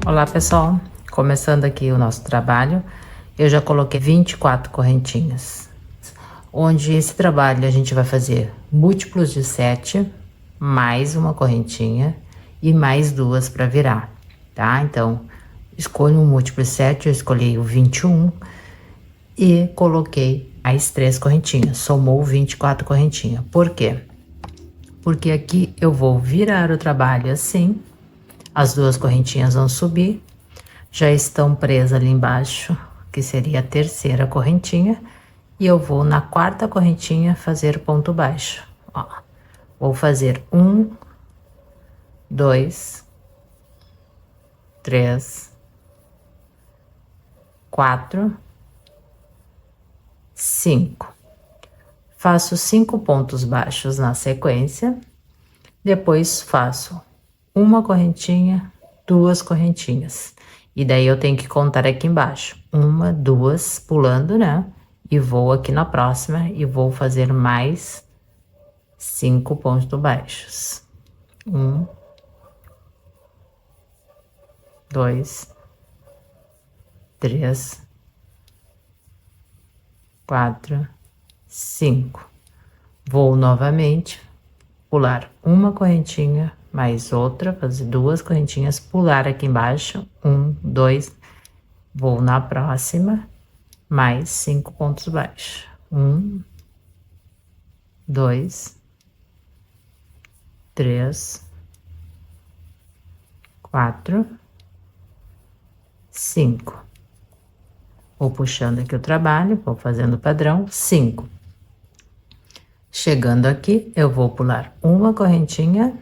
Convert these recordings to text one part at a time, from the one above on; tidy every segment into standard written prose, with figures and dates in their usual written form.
Olá pessoal, começando aqui o nosso trabalho, eu já coloquei 24 correntinhas, onde esse trabalho a gente vai fazer múltiplos de 7, mais uma correntinha e mais duas para virar, tá? Então, escolho um múltiplo de 7, eu escolhi o 21 e coloquei as 3 correntinhas, somou 24 correntinhas. Por quê? Porque aqui eu vou virar o trabalho assim, as duas correntinhas vão subir, já estão presas ali embaixo, que seria a terceira correntinha, e eu vou na quarta correntinha fazer ponto baixo, ó. Vou fazer 1, 2, 3, 4, 5. Faço 5 pontos baixos na sequência, depois faço uma correntinha, duas correntinhas. E daí eu tenho que contar aqui embaixo, 1, 2, pulando, né? E vou aqui na próxima e vou fazer mais 5 pontos baixos. 1, 2, 3, 4, 5. Vou novamente pular uma correntinha, mais outra, fazer duas correntinhas, pular aqui embaixo, 1, 2, vou na próxima, mais 5 pontos baixos. 1, 2, 3, 4, 5. Vou puxando aqui o trabalho, vou fazendo padrão, 5. Chegando aqui, eu vou pular uma correntinha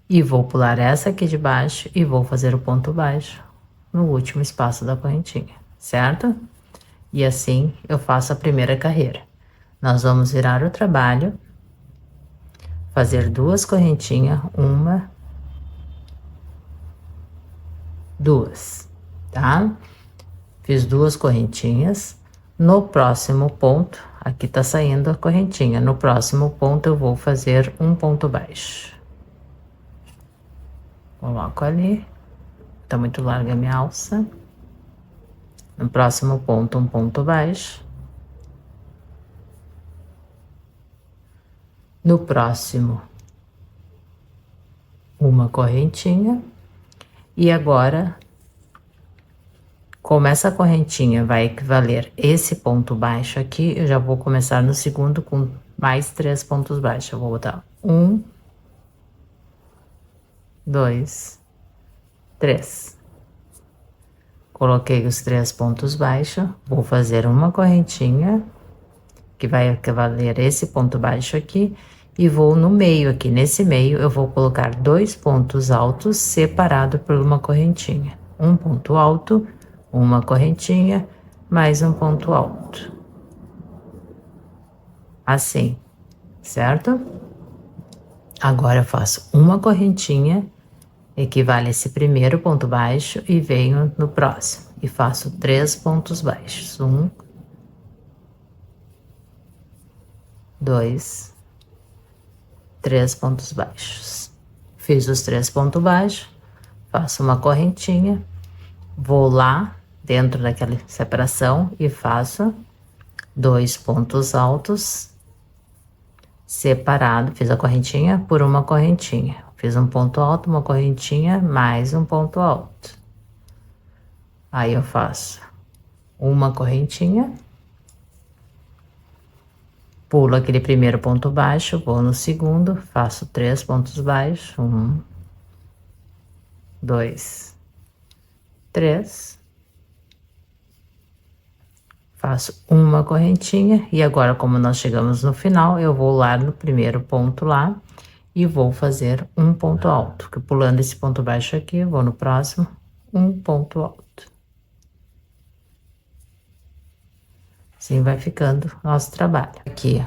e vou pular essa aqui de baixo e vou fazer o ponto baixo no último espaço da correntinha, certo? E assim eu faço a primeira carreira. Nós vamos virar o trabalho, fazer duas correntinhas, 1, 2, tá? Fiz duas correntinhas. No próximo ponto, aqui tá saindo a correntinha. No próximo ponto, eu vou fazer um ponto baixo. Coloco ali. Tá muito larga a minha alça. No próximo ponto, um ponto baixo. No próximo, uma correntinha. E agora, como essa correntinha vai equivaler esse ponto baixo aqui, eu já vou começar no segundo com mais 3 pontos baixos. Eu vou botar 1, 2, 3. Coloquei os 3 pontos baixos, vou fazer uma correntinha, que vai equivaler esse ponto baixo aqui, e vou no meio aqui, nesse meio eu vou colocar 2 pontos altos separados por uma correntinha. Um ponto alto, uma correntinha, mais um ponto alto. Assim, certo? Agora eu faço uma correntinha, equivale a esse primeiro ponto baixo, e venho no próximo, e faço 3 pontos baixos. 1, 2, 3 pontos baixos. Fiz os 3 pontos baixos, faço uma correntinha, vou lá dentro daquela separação e faço 2 pontos altos separado, fiz a correntinha por uma correntinha, fiz um ponto alto, uma correntinha, mais um ponto alto. Aí eu faço uma correntinha, pulo aquele primeiro ponto baixo, vou no segundo, faço 3 pontos baixos, 1, 2, 3. Faço uma correntinha e agora, como nós chegamos no final, eu vou lá no primeiro ponto lá e vou fazer um ponto alto, que pulando esse ponto baixo aqui, vou no próximo, um ponto alto. Assim vai ficando nosso trabalho. Aqui,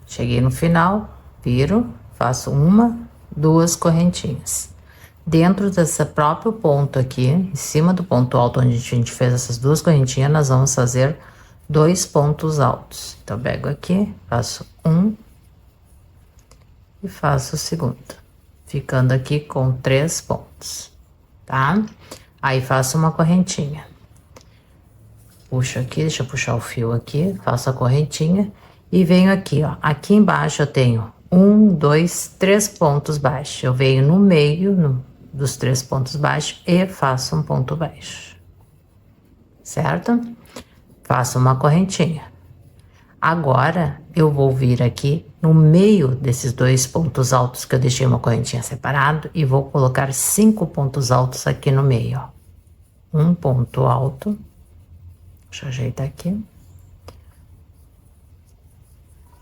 cheguei no final, viro, faço uma, duas correntinhas. Dentro desse próprio ponto aqui, em cima do ponto alto onde a gente fez essas duas correntinhas, nós vamos fazer 2 pontos altos. Então, pego aqui, faço um e faço o segundo, ficando aqui com 3 pontos. tá? Aí faço uma correntinha. Puxo aqui, deixa eu puxar o fio aqui, faço a correntinha e venho aqui, ó. Aqui embaixo eu tenho 1, 2, 3 pontos baixos. Eu venho no meio dos 3 pontos baixos e faço um ponto baixo, certo? Faço uma correntinha. Agora eu vou vir aqui no meio desses 2 pontos altos que eu deixei uma correntinha separado e vou colocar 5 pontos altos aqui no meio, ó. Um ponto alto. Deixa eu ajeitar aqui.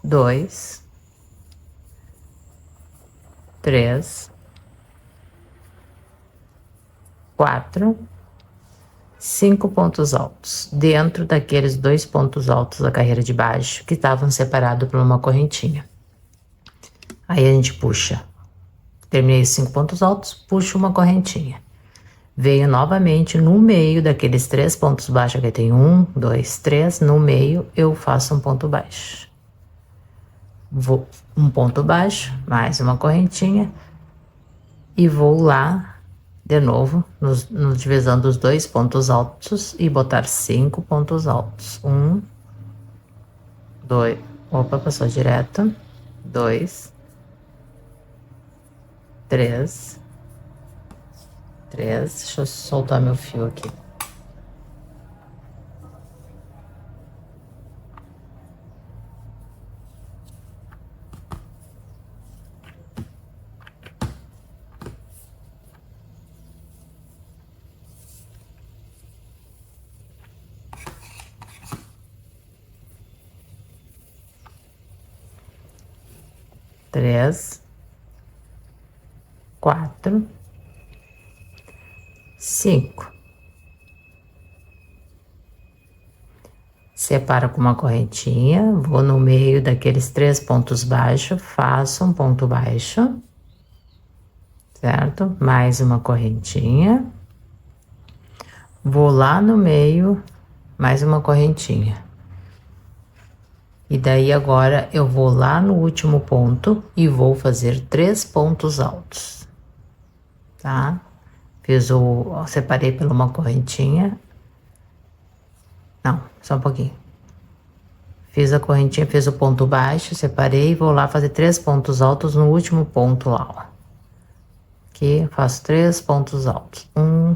2, 3, 4, 5 pontos altos, dentro daqueles 2 pontos altos da carreira de baixo que estavam separados por uma correntinha. Aí a gente puxa, terminei os 5 pontos altos, puxo uma correntinha. Venho novamente no meio daqueles 3 pontos baixos, aqui tem 1, 2, 3, no meio eu faço um ponto baixo. Vou um ponto baixo, mais uma correntinha e vou lá de novo, nos divisando os 2 pontos altos e botar 5 pontos altos. 1, 2, opa, passou direto. 2, 3, deixa eu soltar meu fio aqui. 3, 4, 5. Separo com uma correntinha, vou no meio daqueles 3 pontos baixos, faço um ponto baixo, certo? Mais uma correntinha. Vou lá no meio, mais uma correntinha. E daí agora eu vou lá no último ponto e vou fazer 3 pontos altos, tá? Separei por uma correntinha. Não, só um pouquinho. Fiz a correntinha, fiz o ponto baixo, separei e vou lá fazer 3 pontos altos no último ponto lá, ó. Aqui, faço 3 pontos altos. 1,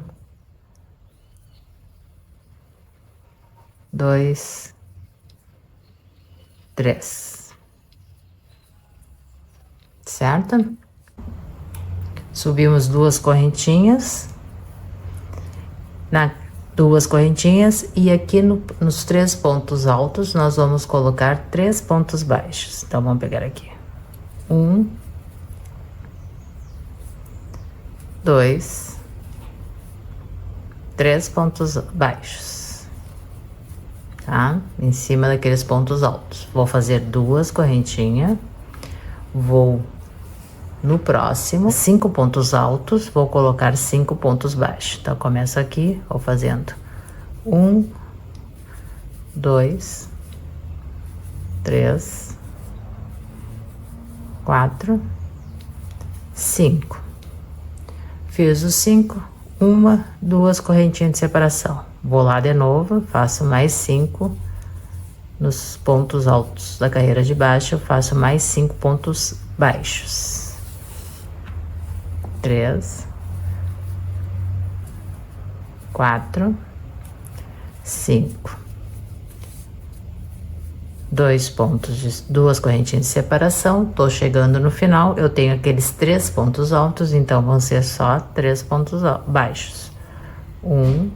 2, 3. Certo? Subimos 2 correntinhas. Duas correntinhas e aqui nos 3 pontos altos nós vamos colocar 3 pontos baixos. Então vamos pegar aqui 1, 2, 3 pontos baixos, tá? Em cima daqueles pontos altos. Vou fazer 2 correntinhas, vou no próximo 5 pontos altos, vou colocar 5 pontos baixos. Então começo aqui, vou fazendo 1, 2, 3, 4, 5. Fiz os 5, 1, 2 correntinhas de separação. Vou lá de novo, faço mais 5 nos pontos altos da carreira de baixo, faço mais 5 pontos baixos. 3, 4, 5. 2 pontos, 2 correntinhas de separação. Tô chegando no final, eu tenho aqueles 3 pontos altos, então vão ser só 3 pontos baixos. 1,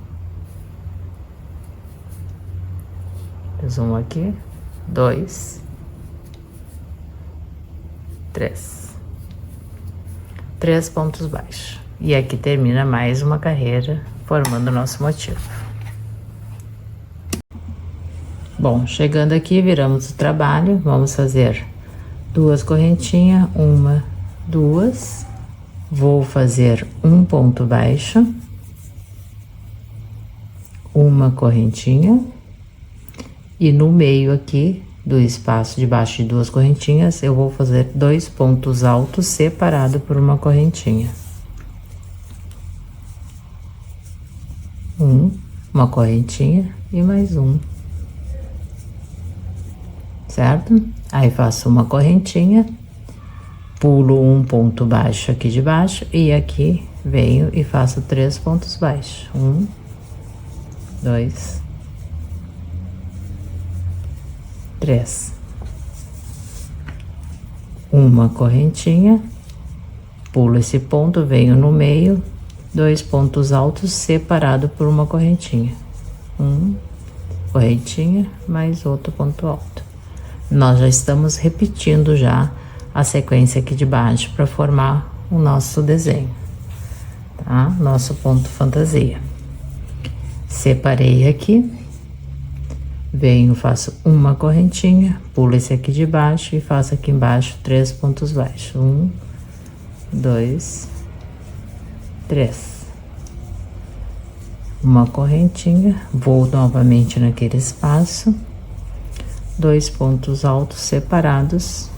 fiz um aqui, 2, 3. 3 pontos baixos. E aqui termina mais uma carreira, formando o nosso motivo. Bom, chegando aqui, viramos o trabalho, vamos fazer 2 correntinhas, 1, 2, vou fazer um ponto baixo, uma correntinha, e no meio aqui do espaço debaixo de 2 correntinhas, eu vou fazer 2 pontos altos separados por uma correntinha. uma correntinha e mais um, certo? Aí faço uma correntinha, pulo um ponto baixo aqui de baixo e aqui venho e faço 3 pontos baixos. 1, 2, 3. Uma correntinha, pulo esse ponto, venho no meio, 2 pontos altos separado por uma correntinha. Correntinha, mais outro ponto alto. Nós já estamos repetindo já a sequência aqui de baixo para formar o nosso desenho, tá? Nosso ponto fantasia. Separei aqui, venho, faço uma correntinha, pulo esse aqui de baixo e faço aqui embaixo 3 pontos baixos. 1, 2, 3. Uma correntinha, vou novamente naquele espaço, 2 pontos altos separados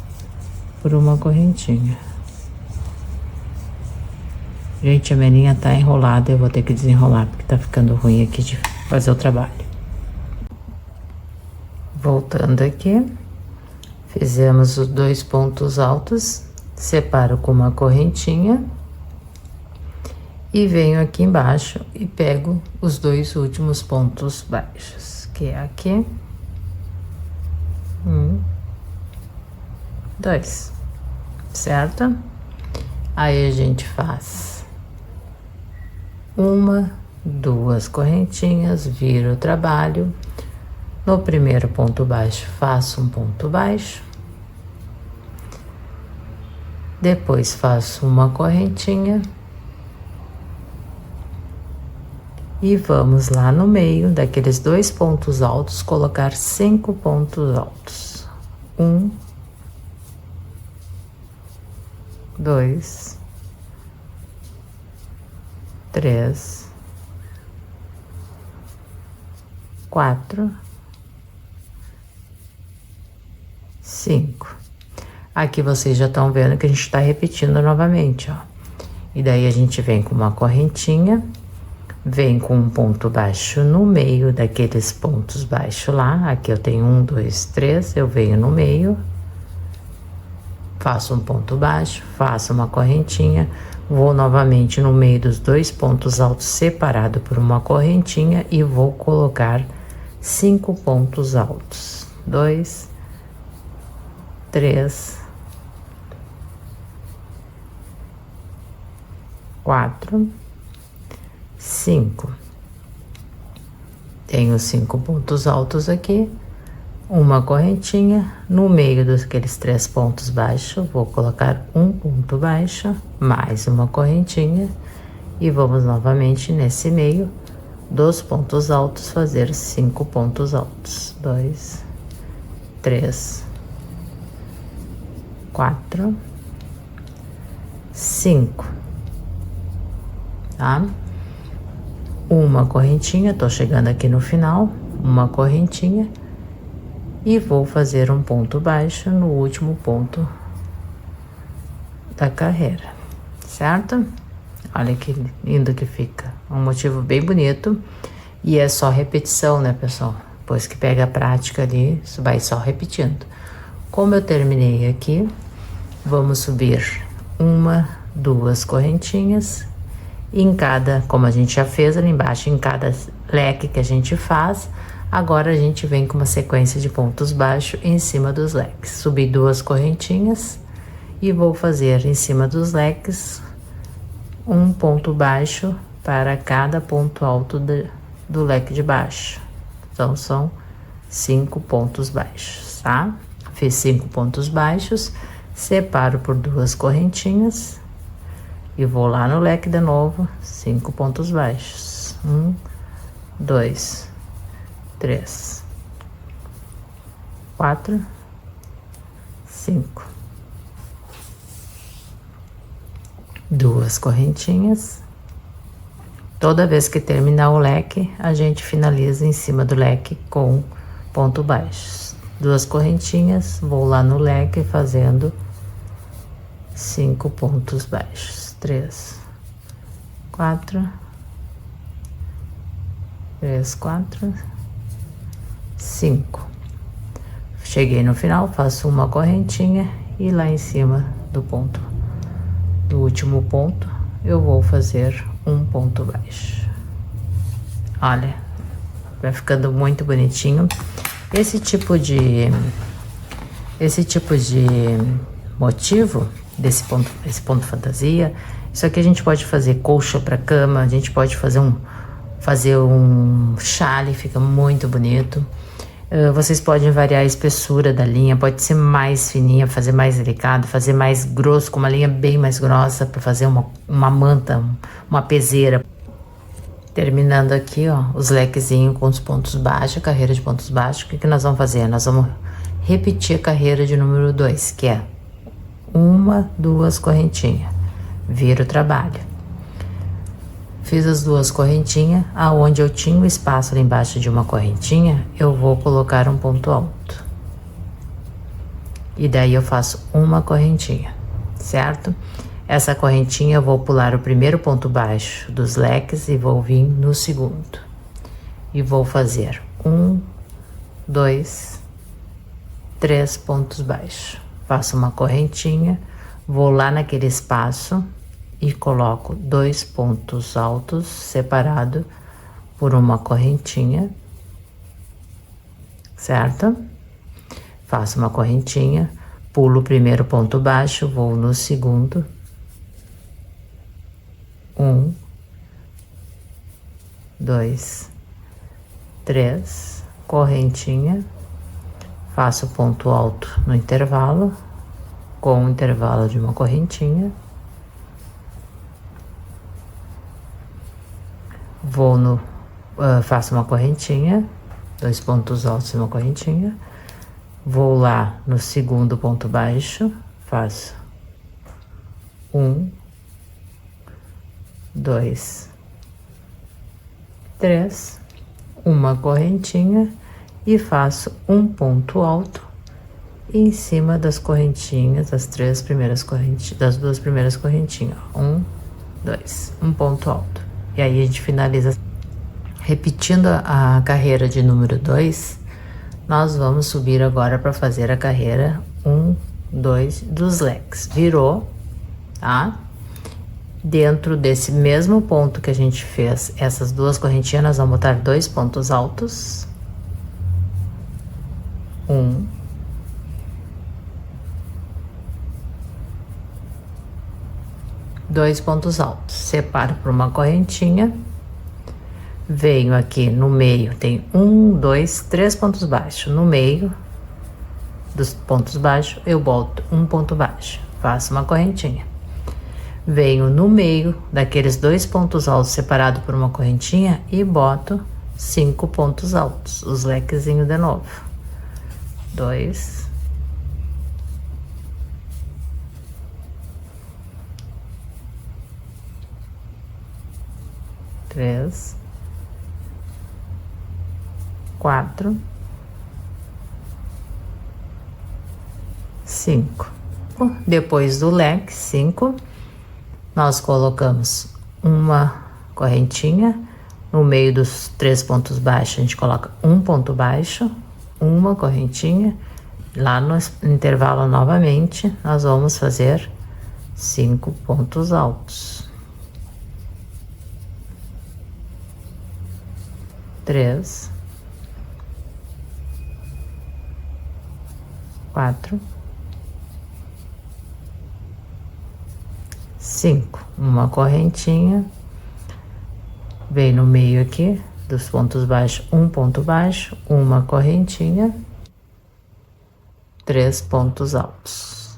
por uma correntinha. Gente, a minha linha tá enrolada, eu vou ter que desenrolar porque tá ficando ruim aqui de fazer o trabalho. Voltando aqui, fizemos os 2 pontos altos, separo com uma correntinha e venho aqui embaixo e pego os 2 últimos pontos baixos, que é aqui, 1, 2, certo? Aí a gente faz 1, 2 correntinhas, viro o trabalho. No primeiro ponto baixo, faço um ponto baixo. Depois faço uma correntinha. E vamos lá no meio daqueles 2 pontos altos, colocar 5 pontos altos. 1, 2, 3, 4, 5. Aqui vocês já estão vendo que a gente está repetindo novamente, ó. E daí a gente vem com uma correntinha, vem com um ponto baixo no meio daqueles pontos baixos lá. Aqui eu tenho 1, 2, 3, eu venho no meio, faço um ponto baixo, faço uma correntinha, vou novamente no meio dos 2 pontos altos separado por uma correntinha e vou colocar 5 pontos altos. 2, 3, 4, 5. Tenho 5 pontos altos aqui, uma correntinha, no meio daqueles 3 pontos baixos, vou colocar um ponto baixo, mais uma correntinha, e vamos novamente nesse meio dos pontos altos fazer 5 pontos altos. 2, 3, 4, 5, tá? Uma correntinha, tô chegando aqui no final, uma correntinha e vou fazer um ponto baixo no último ponto da carreira, certo? Olha que lindo que fica, um motivo bem bonito e é só repetição, né, pessoal? Depois que pega a prática ali, isso vai só repetindo. Como eu terminei aqui, vamos subir 1, 2 correntinhas. Em cada, como a gente já fez ali embaixo, em cada leque que a gente faz, agora a gente vem com uma sequência de pontos baixos em cima dos leques. Subi 2 correntinhas e vou fazer em cima dos leques um ponto baixo para cada ponto alto do leque de baixo. Então, são 5 pontos baixos, tá? Fiz 5 pontos baixos, separo por 2 correntinhas. E vou lá no leque de novo, 5 pontos baixos. 1, 2, 3, 4, 5. 2 correntinhas. Toda vez que terminar o leque, a gente finaliza em cima do leque com ponto baixo. 2 correntinhas, vou lá no leque fazendo 5 pontos baixos. 3, 4, 3, 4, 5. Cheguei no final, faço uma correntinha e lá em cima do ponto, do último ponto, eu vou fazer um ponto baixo. Olha, vai ficando muito bonitinho. Esse tipo de motivo, esse ponto fantasia, isso aqui a gente pode fazer colcha para cama, a gente pode fazer um chale, fica muito bonito. Vocês podem variar a espessura da linha, pode ser mais fininha, fazer mais delicado, fazer mais grosso, com uma linha bem mais grossa, para fazer uma manta, uma peseira. Terminando aqui, ó, os lequezinhos com os pontos baixos, carreira de pontos baixos. O que nós vamos fazer? Nós vamos repetir a carreira de número 2, que é 1, 2 correntinhas. Vira o trabalho. Fiz as 2 correntinhas, aonde eu tinha o espaço ali embaixo de uma correntinha, eu vou colocar um ponto alto. E daí eu faço uma correntinha, certo? Essa correntinha eu vou pular o primeiro ponto baixo dos leques e vou vir no segundo. E vou fazer 1, 2, 3 pontos baixos. Faço uma correntinha, vou lá naquele espaço e coloco 2 pontos altos separado por uma correntinha, certo? Faço uma correntinha, pulo o primeiro ponto baixo, vou no segundo, 1, 2, 3, correntinha, faço ponto alto no intervalo, com o intervalo de uma correntinha. Faço uma correntinha, 2 pontos altos e uma correntinha. Vou lá no segundo ponto baixo, faço 1, 2, 3, uma correntinha e faço um ponto alto em cima das correntinhas, das 3 primeiras correntinhas, das 2 primeiras correntinhas. 1, 2, um ponto alto. E aí a gente finaliza. Repetindo a carreira de número 2, nós vamos subir agora para fazer a carreira 1, 2 dos leques. Virou, tá? Dentro desse mesmo ponto que a gente fez essas 2 correntinhas, nós vamos botar 2 pontos altos. 1, 2 pontos altos. Separo por uma correntinha. Venho aqui no meio, tem 1, 2, 3 pontos baixos. No meio dos pontos baixos, eu boto um ponto baixo. Faço uma correntinha. Venho no meio daqueles 2 pontos altos separados por uma correntinha e boto 5 pontos altos. Os lequezinhos de novo. 2, 3, 4, 5. Depois do leque 5, nós colocamos uma correntinha. No meio dos 3 pontos baixos, a gente coloca um ponto baixo, uma correntinha. Lá no intervalo novamente, nós vamos fazer 5 pontos altos. 3, 4, 5. Uma correntinha. Vem no meio aqui dos pontos baixos, um ponto baixo, uma correntinha, 3 pontos altos.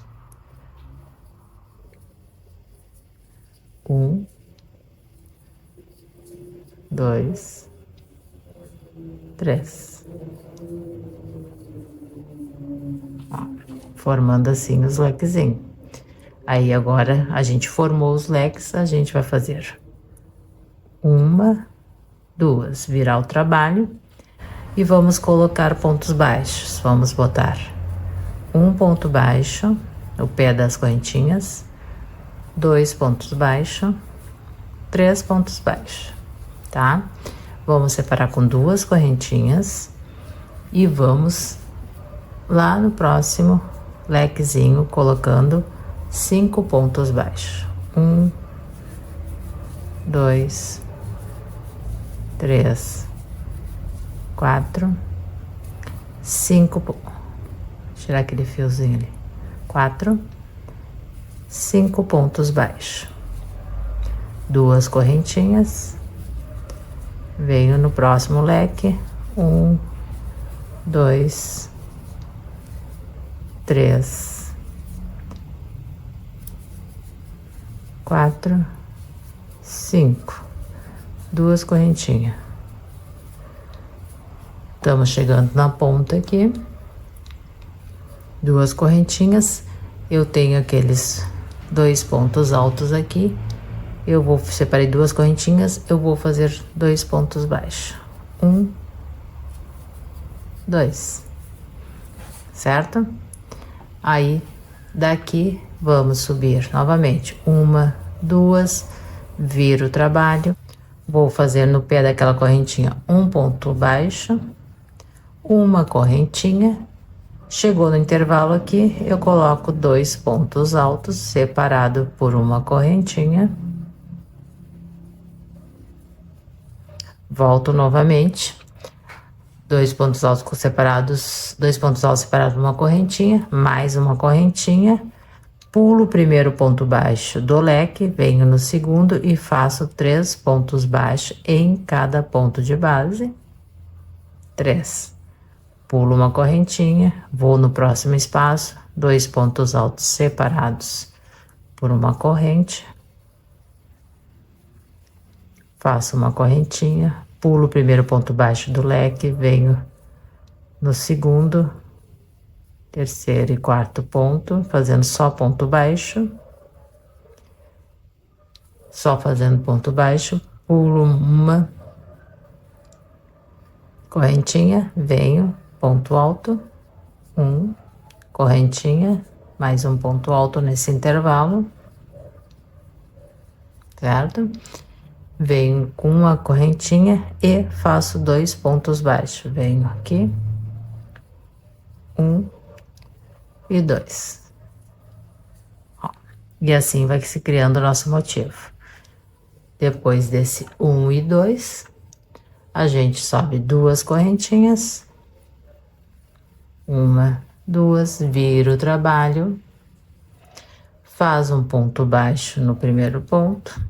1, 2, 3. Ó, formando assim os lequezinhos. Aí agora a gente formou os leques, a gente vai fazer 1, 2, virar o trabalho e vamos colocar pontos baixos. Vamos botar um ponto baixo no pé das correntinhas, 2 pontos baixos, 3 pontos baixos, tá? Vamos separar com 2 correntinhas e vamos lá no próximo lequezinho colocando 5 pontos baixos. 1, 2, 3, 4, 5. Tirar aquele fiozinho ali. 4, 5 pontos baixos. 2 correntinhas. Venho no próximo leque. 1, 2, 3, 4, 5. 2 correntinhas. Estamos chegando na ponta aqui. 2 correntinhas. Eu tenho aqueles 2 pontos altos aqui. Eu vou separei 2 correntinhas, eu vou fazer 2 pontos baixos. 1, 2. Certo? Aí, daqui, vamos subir novamente. 1, 2, viro o trabalho. Vou fazer no pé daquela correntinha 1 ponto baixo, 1 correntinha. Chegou no intervalo aqui, eu coloco 2 pontos altos, separado por 1 correntinha. Volto novamente. 2 pontos altos separados, 2 pontos altos separados por 1 correntinha, mais 1 correntinha. Pulo o primeiro ponto baixo do leque, venho no segundo e faço 3 pontos baixos em cada ponto de base. 3. Pulo 1 correntinha, vou no próximo espaço, 2 pontos altos separados por 1 corrente. Faço 1 correntinha, pulo o primeiro ponto baixo do leque, venho no segundo, terceiro e quarto ponto, fazendo só ponto baixo. Só fazendo ponto baixo, pulo 1 correntinha, venho, ponto alto, 1 correntinha, mais 1 ponto alto nesse intervalo, certo? Venho com 1 correntinha e faço 2 pontos baixos. Venho aqui, 1 e 2. Ó, e assim vai se criando o nosso motivo. Depois desse 1 e 2, a gente sobe 2 correntinhas. 1, 2, vira o trabalho. Faz um ponto baixo no primeiro ponto.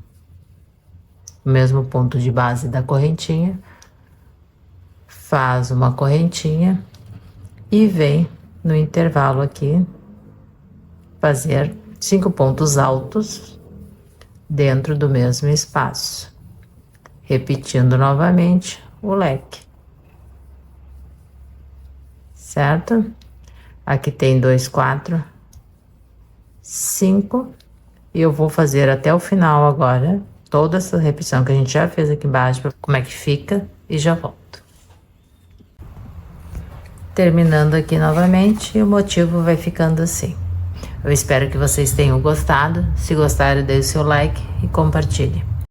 O mesmo ponto de base da correntinha, faz 1 correntinha e vem no intervalo aqui fazer 5 pontos altos dentro do mesmo espaço, repetindo novamente o leque, certo? Aqui tem 2, 4, 5 e eu vou fazer até o final agora. Toda essa repetição que a gente já fez aqui embaixo, como é que fica, e já volto. Terminando aqui novamente, e o motivo vai ficando assim. Eu espero que vocês tenham gostado. Se gostaram, dê o seu like e compartilhe.